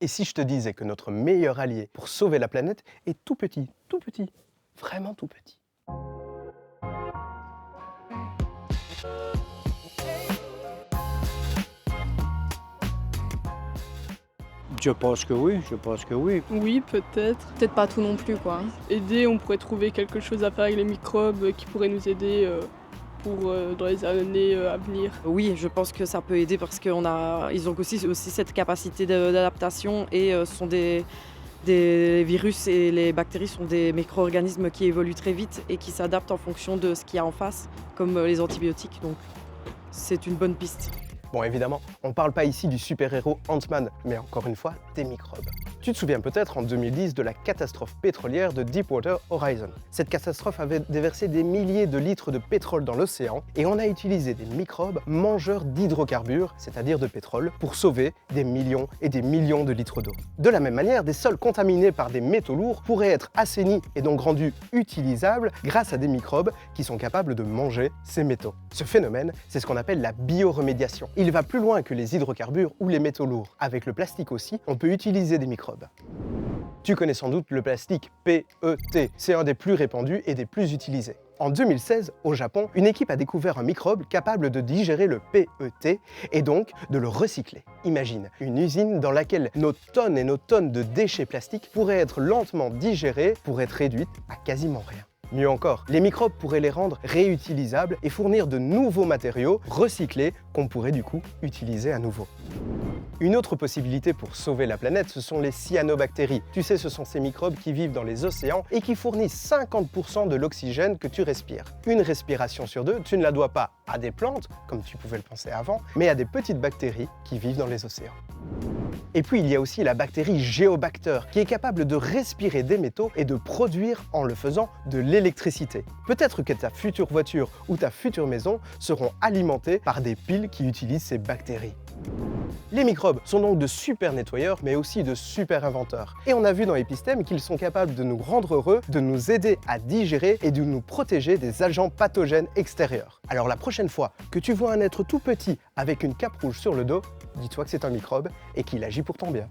Et si je te disais que notre meilleur allié pour sauver la planète est tout petit, vraiment tout petit? Je pense que oui, je pense que oui. Oui, peut-être. Peut-être pas tout non plus, quoi. Aider, on pourrait trouver quelque chose à faire avec les microbes qui pourraient nous aider dans les années à venir. Oui, je pense que ça peut aider parce ils ont aussi cette capacité d'adaptation et ce sont des virus et les bactéries sont des micro-organismes qui évoluent très vite et qui s'adaptent en fonction de ce qu'il y a en face, comme les antibiotiques. Donc c'est une bonne piste. Bon, évidemment, on ne parle pas ici du super-héros Ant-Man, mais encore une fois, des microbes. Tu te souviens peut-être en 2010 de la catastrophe pétrolière de Deepwater Horizon. Cette catastrophe avait déversé des milliers de litres de pétrole dans l'océan et on a utilisé des microbes mangeurs d'hydrocarbures, c'est-à-dire de pétrole, pour sauver des millions et des millions de litres d'eau. De la même manière, des sols contaminés par des métaux lourds pourraient être assainis et donc rendus utilisables grâce à des microbes qui sont capables de manger ces métaux. Ce phénomène, c'est ce qu'on appelle la bioremédiation. Il va plus loin que les hydrocarbures ou les métaux lourds. Avec le plastique aussi, on peut utiliser des microbes. Tu connais sans doute le plastique PET, c'est un des plus répandus et des plus utilisés. En 2016, au Japon, une équipe a découvert un microbe capable de digérer le PET et donc de le recycler. Imagine, une usine dans laquelle nos tonnes et nos tonnes de déchets plastiques pourraient être lentement digérées pour être réduites à quasiment rien. Mieux encore, les microbes pourraient les rendre réutilisables et fournir de nouveaux matériaux recyclés qu'on pourrait du coup utiliser à nouveau. Une autre possibilité pour sauver la planète, ce sont les cyanobactéries. Tu sais, ce sont ces microbes qui vivent dans les océans et qui fournissent 50% de l'oxygène que tu respires. Une respiration sur deux, tu ne la dois pas à des plantes, comme tu pouvais le penser avant, mais à des petites bactéries qui vivent dans les océans. Et puis il y a aussi la bactérie Géobacter, qui est capable de respirer des métaux et de produire, en le faisant, de l'électricité. Peut-être que ta future voiture ou ta future maison seront alimentées par des piles qui utilisent ces bactéries. Les microbes sont donc de super nettoyeurs, mais aussi de super inventeurs. Et on a vu dans Épistème qu'ils sont capables de nous rendre heureux, de nous aider à digérer et de nous protéger des agents pathogènes extérieurs. Alors la prochaine fois que tu vois un être tout petit avec une cape rouge sur le dos, dis-toi que c'est un microbe et qu'il agit pour ton bien.